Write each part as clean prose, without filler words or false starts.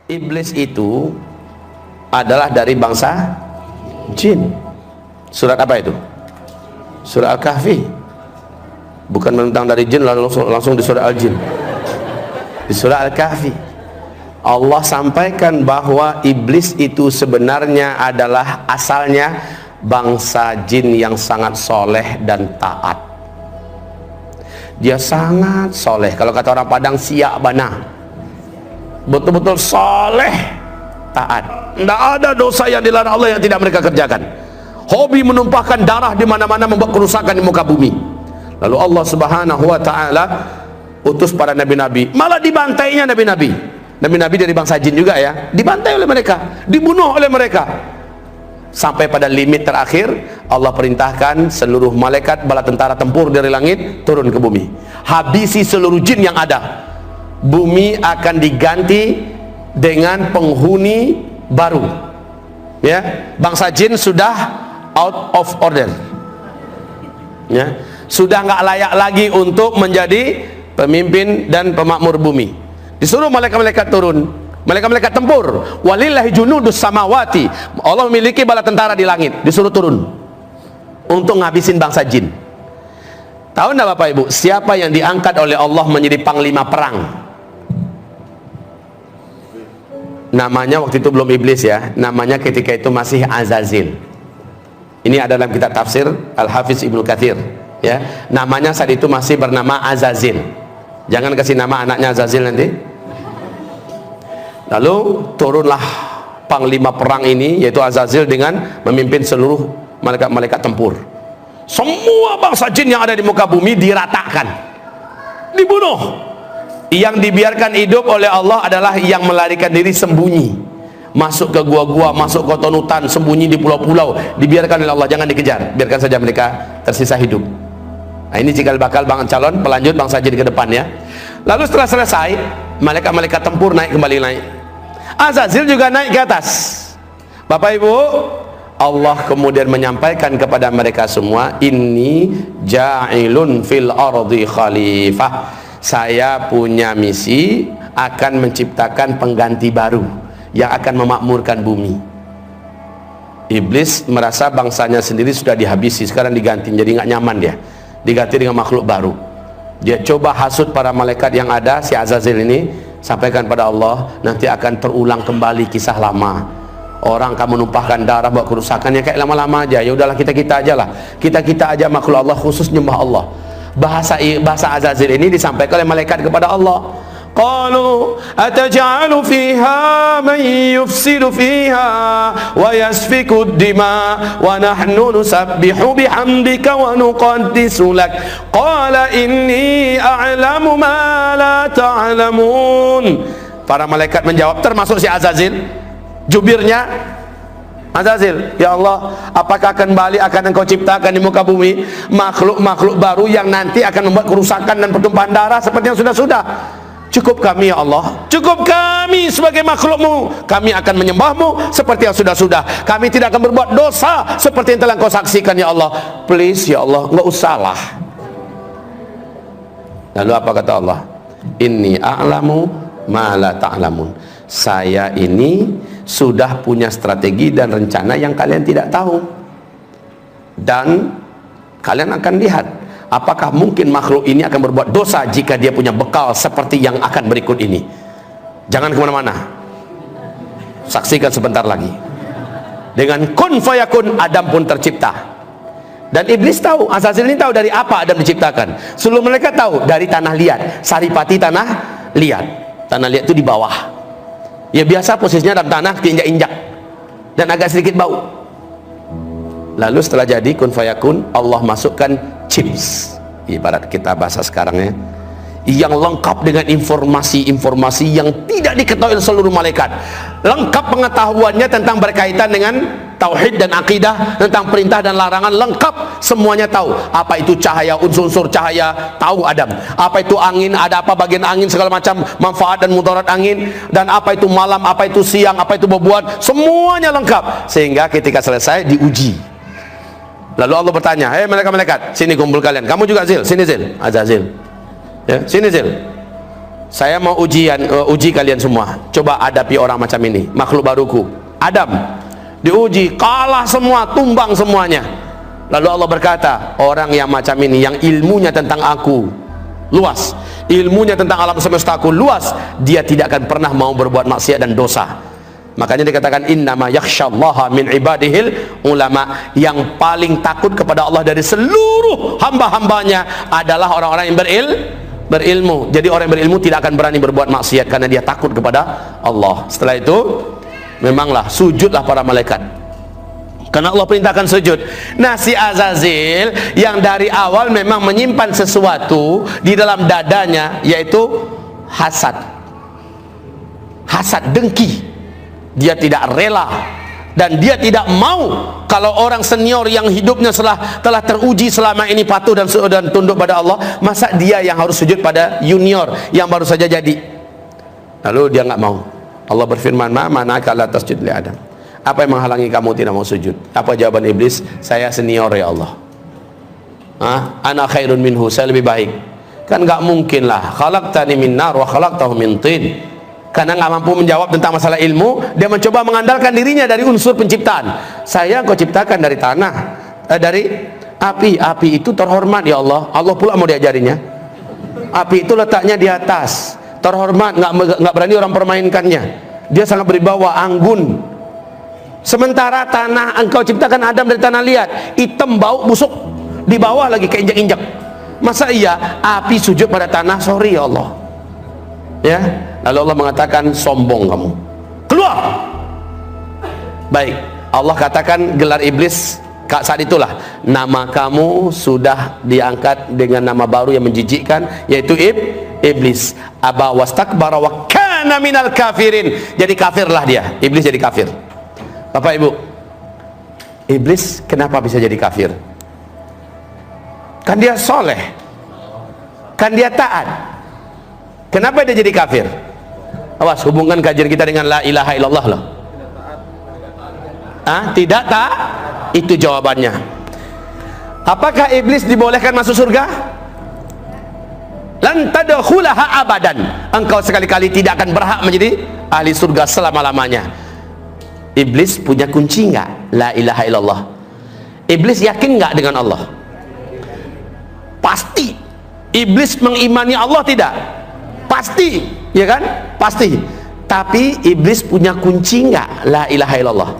Iblis itu adalah dari bangsa jin. Surat apa itu? Surat Al-Kahfi. Bukan menentang dari jin langsung di surat Al-Jin. Di surat Al-Kahfi Allah sampaikan bahwa iblis itu sebenarnya adalah asalnya bangsa jin yang sangat soleh dan taat. Dia sangat soleh, kalau kata orang Padang siak bana, betul-betul soleh, taat. Tidak ada dosa yang dilarang Allah yang tidak mereka kerjakan. Hobi menumpahkan darah di mana-mana, membuat kerusakan di muka bumi. Lalu Allah Subhanahu wa taala utus para nabi-nabi, malah dibantainya nabi-nabi. Nabi-nabi dari bangsa jin juga ya, dibantai oleh mereka, dibunuh oleh mereka. Sampai pada limit terakhir Allah perintahkan seluruh malaikat bala tentara tempur dari langit turun ke bumi, habisi seluruh jin yang ada. Bumi akan diganti dengan penghuni baru ya. Bangsa jin sudah out of order ya, sudah nggak layak lagi untuk menjadi pemimpin dan pemakmur bumi. Disuruh malaikat-malaikat turun, malaikat-malaikat tempur. Walillahi junudus samawati, Allah memiliki bala tentara di langit, disuruh turun untuk ngabisin bangsa jin. Tahu enggak Bapak Ibu, siapa yang diangkat oleh Allah menjadi panglima perang? Namanya waktu itu belum iblis ya, namanya ketika itu masih Azazil. Ini ada dalam kitab tafsir Al-Hafiz Ibnu Katsir ya. Namanya saat itu masih bernama Azazil. Jangan kasih nama anaknya Azazil nanti. Lalu turunlah panglima perang ini, yaitu Azazil, dengan memimpin seluruh malaikat-malaikat tempur. Semua bangsa jin yang ada di muka bumi diratakan, dibunuh. Yang dibiarkan hidup oleh Allah adalah yang melarikan diri sembunyi, masuk ke gua-gua, masuk ke hutan, sembunyi di pulau-pulau, dibiarkan oleh Allah, jangan dikejar, biarkan saja mereka tersisa hidup. Nah, ini cikal bakal calon pelanjut bangsa jin ke depan ya. Lalu setelah selesai, malaikat-malaikat tempur naik kembali naik. Azazil juga naik ke atas. Bapak Ibu, Allah kemudian menyampaikan kepada mereka semua, inni ja'ilun fil ardi khalifah. Saya punya misi akan menciptakan pengganti baru yang akan memakmurkan bumi. Iblis merasa bangsanya sendiri sudah dihabisi, sekarang diganti, jadi nggak nyaman dia, diganti dengan makhluk baru. Dia coba hasut para malaikat yang ada, si Azazil ini, sampaikan pada Allah, nanti akan terulang kembali kisah lama. Orang kamu numpahkan darah buat kerusakan yang kayak lama-lama aja. Ya udahlah, kita aja lah, kita aja makhluk Allah, khusus nyembah Allah. Bahasa Azazil ini disampaikan oleh malaikat kepada Allah. Qalu ataj'alu fiha man yufsidu fiha wa yasfiku dima wa nahnu nusabbihu bihamdika wa nuqaddisu lak qala inni a'lamu ma la ta'lamun. Para malaikat menjawab, termasuk si Azazil, jubirnya Azazil, ya Allah, apakah kembali akan engkau ciptakan di muka bumi makhluk-makhluk baru yang nanti akan membuat kerusakan dan pertumpahan darah seperti yang sudah-sudah? Cukup kami ya Allah, cukup kami sebagai makhlukmu, kami akan menyembahmu seperti yang sudah-sudah. Kami tidak akan berbuat dosa seperti yang telah kau saksikan ya Allah. Please ya Allah, nggak usahlah. Lalu apa kata Allah? Inni a'lamu ma la ta'lamun. Saya ini sudah punya strategi dan rencana yang kalian tidak tahu, dan kalian akan lihat apakah mungkin makhluk ini akan berbuat dosa jika dia punya bekal seperti yang akan berikut ini. Jangan kemana-mana, saksikan sebentar lagi. Dengan kun fayakun, Adam pun tercipta. Dan iblis tahu, Azazil ini tahu dari apa Adam diciptakan. Seluruh mereka tahu dari tanah liat, saripati tanah liat. Tanah liat itu di bawah ya, biasa posisinya dalam tanah, diinjak-injak dan agak sedikit bau. Lalu setelah jadi kun fayakun, Allah masukkan chips, ibarat kita bahasa sekarang ya, yang lengkap dengan informasi-informasi yang tidak diketahui oleh seluruh malaikat. Lengkap pengetahuannya tentang berkaitan dengan tauhid dan akidah, tentang perintah dan larangan, lengkap semuanya tahu. Apa itu cahaya, unsur-unsur cahaya, tahu Adam. Apa itu angin, ada apa bagian angin, segala macam manfaat dan mudarat angin, dan apa itu malam, apa itu siang, apa itu bebuan, semuanya lengkap. Sehingga ketika selesai diuji. Lalu Allah bertanya, hei malaikat-malaikat, sini kumpul kalian. Kamu juga Zil, sini Zil, Azazil. Ya, sini Zil. saya mau uji kalian semua. Coba hadapi orang macam ini, makhluk baruku, Adam. Diuji, kalah semua, tumbang semuanya. Lalu Allah berkata, orang yang macam ini, yang ilmunya tentang aku luas, ilmunya tentang alam semesta aku luas, dia tidak akan pernah mau berbuat maksiat dan dosa. Makanya dikatakan innama yakhsyallaha min ibadihil ulama. Yang paling takut kepada Allah dari seluruh hamba-hambanya adalah orang-orang yang berilmu. Jadi orang yang berilmu tidak akan berani berbuat maksiat karena dia takut kepada Allah. Setelah itu memanglah sujudlah para malaikat, karena Allah perintahkan sujud. Nah, si Azazil yang dari awal memang menyimpan sesuatu di dalam dadanya, yaitu hasad, dengki. Dia tidak rela dan dia tidak mau kalau orang senior yang hidupnya telah teruji selama ini patuh dan tunduk pada Allah, masa dia yang harus sujud pada junior yang baru saja jadi. Lalu dia nggak mau. Allah berfirman, ma mana'aka la tasjud li Adam. Apa yang menghalangi kamu tidak mau sujud? Apa jawaban iblis? Saya senior ya Allah. Ana khairun minhu, saya lebih baik. Kan nggak mungkin lah, khalaqtani min nar wa khalaqtahu min tin. Karena nggak mampu menjawab tentang masalah ilmu, dia mencoba mengandalkan dirinya dari unsur penciptaan. Saya kau ciptakan dari tanah, dari api. Api itu terhormat ya Allah. Allah pula mau diajarinya. Api itu letaknya di atas, terhormat, nggak berani orang permainkannya. Dia sangat berwibawa, anggun. Sementara tanah engkau ciptakan Adam dari tanah liat, hitam, bau, busuk, di bawah lagi keinjak-injak. Masa iya api sujud pada tanah? Sorry ya Allah. Ya, lalu Allah mengatakan, sombong kamu, keluar. Baik, Allah katakan gelar iblis saat itulah, nama kamu sudah diangkat dengan nama baru yang menjijikkan, yaitu iblis. Aba wastakbara wa kana minal kafirin. Jadi kafirlah dia, iblis jadi kafir. Bapak Ibu, iblis kenapa bisa jadi kafir? Kan dia soleh, kan dia taat. Kenapa dia jadi kafir? Awas, hubungkan kajian kita dengan la ilaha illallah loh. Tidak tak? Itu jawabannya. Apakah iblis dibolehkan masuk surga? Lan tadkhulaha abadan. Engkau sekali-kali tidak akan berhak menjadi ahli surga selama-lamanya. Iblis punya kunci enggak? La ilaha illallah. Iblis yakin enggak dengan Allah? Pasti. Iblis mengimani Allah tidak? Pasti, ya kan? Pasti. Tapi iblis punya kunci enggak la ilaha illallah?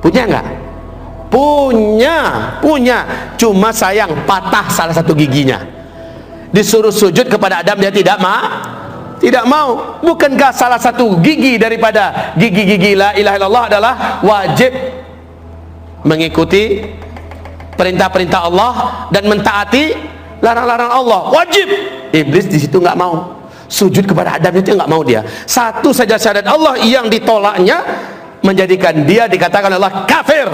Punya enggak? Punya. Cuma sayang patah salah satu giginya. Disuruh sujud kepada Adam, dia tidak mau. Bukankah salah satu gigi daripada gigi-gigi la ilaha illallah adalah wajib mengikuti perintah-perintah Allah dan mentaati larang-larang Allah? Wajib. Iblis di situ nggak mau. Sujud kepada Adam itu nggak mau dia. Satu saja syariat Allah yang ditolaknya menjadikan dia dikatakan Allah kafir.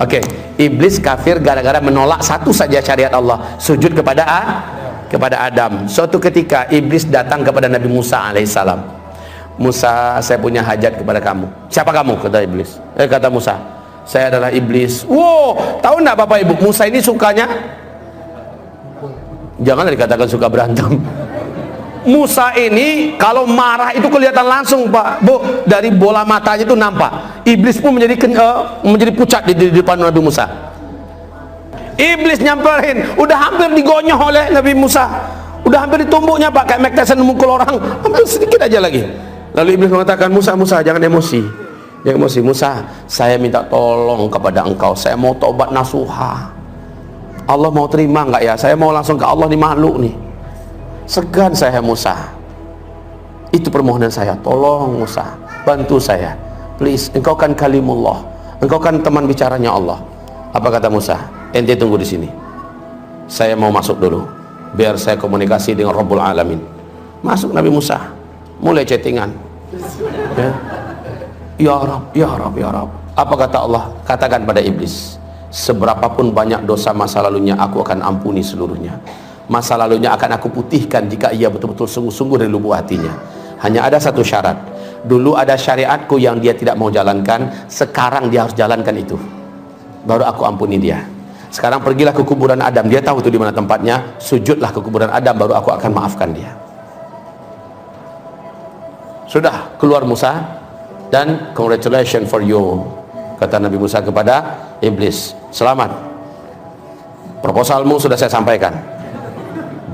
Oke, iblis kafir gara-gara menolak satu saja syariat Allah, sujud kepada Adam. Suatu ketika iblis datang kepada Nabi Musa alaihissalam. Musa, saya punya hajat kepada kamu. Siapa kamu? Kata iblis. Kata Musa, saya adalah iblis. Wow, tahu nggak Bapak Ibu, Musa ini sukanya, jangan dikatakan suka berantem. Musa ini kalau marah itu kelihatan langsung Pak Bu, dari bola matanya itu nampak. Iblis pun menjadi pucat di depan Nabi Musa. Iblis nyamperin, udah hampir digonyoh oleh Nabi Musa, udah hampir ditumbuknya Pak, kayak Mike Tyson memukul orang, hampir sedikit aja lagi. Lalu iblis mengatakan, Musa jangan emosi. Jangan emosi. Musa, saya minta tolong kepada engkau, saya mau taubat nasuha. Allah mau terima nggak ya? Saya mau langsung ke Allah, nih makhluk nih, segan saya Musa. Itu permohonan saya, tolong Musa, bantu saya, please. Engkau kan kalimullah, engkau kan teman bicaranya Allah. Apa kata Musa? Ente tunggu di sini, saya mau masuk dulu biar saya komunikasi dengan Rabbul Alamin. Masuk Nabi Musa, mulai chattingan. Ya Rabb, ya Rabb, ya Rabb. Apa kata Allah? Katakan pada iblis, seberapapun banyak dosa masa lalunya, aku akan ampuni seluruhnya. Masa lalunya akan aku putihkan jika ia betul-betul sungguh-sungguh dari lubuk hatinya. Hanya ada satu syarat. Dulu ada syariatku yang dia tidak mau jalankan, sekarang dia harus jalankan itu, baru aku ampuni dia. Sekarang pergilah ke kuburan Adam. Dia tahu itu di mana tempatnya. Sujudlah ke kuburan Adam, baru aku akan maafkan dia. Sudah keluar Musa, dan congratulations for you, kata Nabi Musa kepada iblis. Selamat, proposalmu sudah saya sampaikan,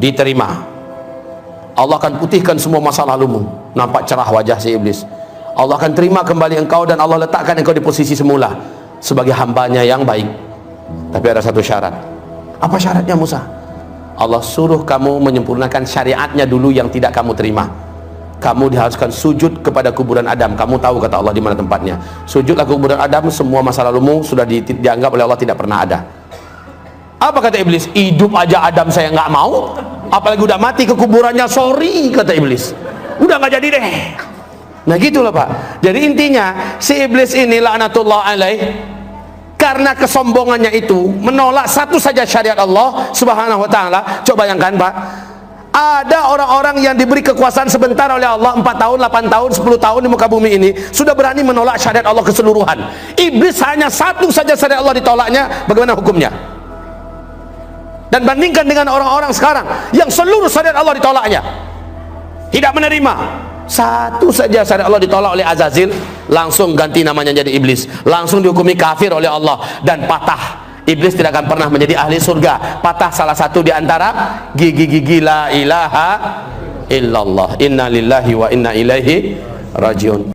diterima. Allah akan putihkan semua masa lalumu. Nampak cerah wajah si iblis. Allah akan terima kembali engkau, dan Allah letakkan engkau di posisi semula sebagai hambanya yang baik. Tapi ada satu syarat. Apa syaratnya Musa? Allah suruh kamu menyempurnakan syariatnya dulu yang tidak kamu terima. Kamu diharuskan sujud kepada kuburan Adam. Kamu tahu, kata Allah, di mana tempatnya. Sujudlah ke kuburan Adam, semua masa lalumu sudah dianggap oleh Allah tidak pernah ada. Apa kata iblis? Hidup aja Adam saya nggak mau, apalagi udah mati ke kuburannya, sorry, kata iblis. Udah nggak jadi deh. Nah gitulah Pak. Jadi intinya si iblis ini laknatullah alaih, karena kesombongannya itu menolak satu saja syariat Allah subhanahu wa ta'ala. Coba bayangkan Pak, ada orang-orang yang diberi kekuasaan sebentar oleh Allah, 4 tahun, 8 tahun, 10 tahun di muka bumi ini, sudah berani menolak syariat Allah keseluruhan. Iblis hanya satu saja syariat Allah ditolaknya, bagaimana hukumnya? Dan bandingkan dengan orang-orang sekarang yang seluruh syariat Allah ditolaknya, tidak menerima. Satu saja syariat Allah ditolak oleh Azazil, langsung ganti namanya jadi iblis, langsung dihukumi kafir oleh Allah, dan patah. Iblis tidak akan pernah menjadi ahli surga. Patah salah satu di antara gigi-gigi la ilaha illallah. Inna lillahi wa inna ilaihi rajiun.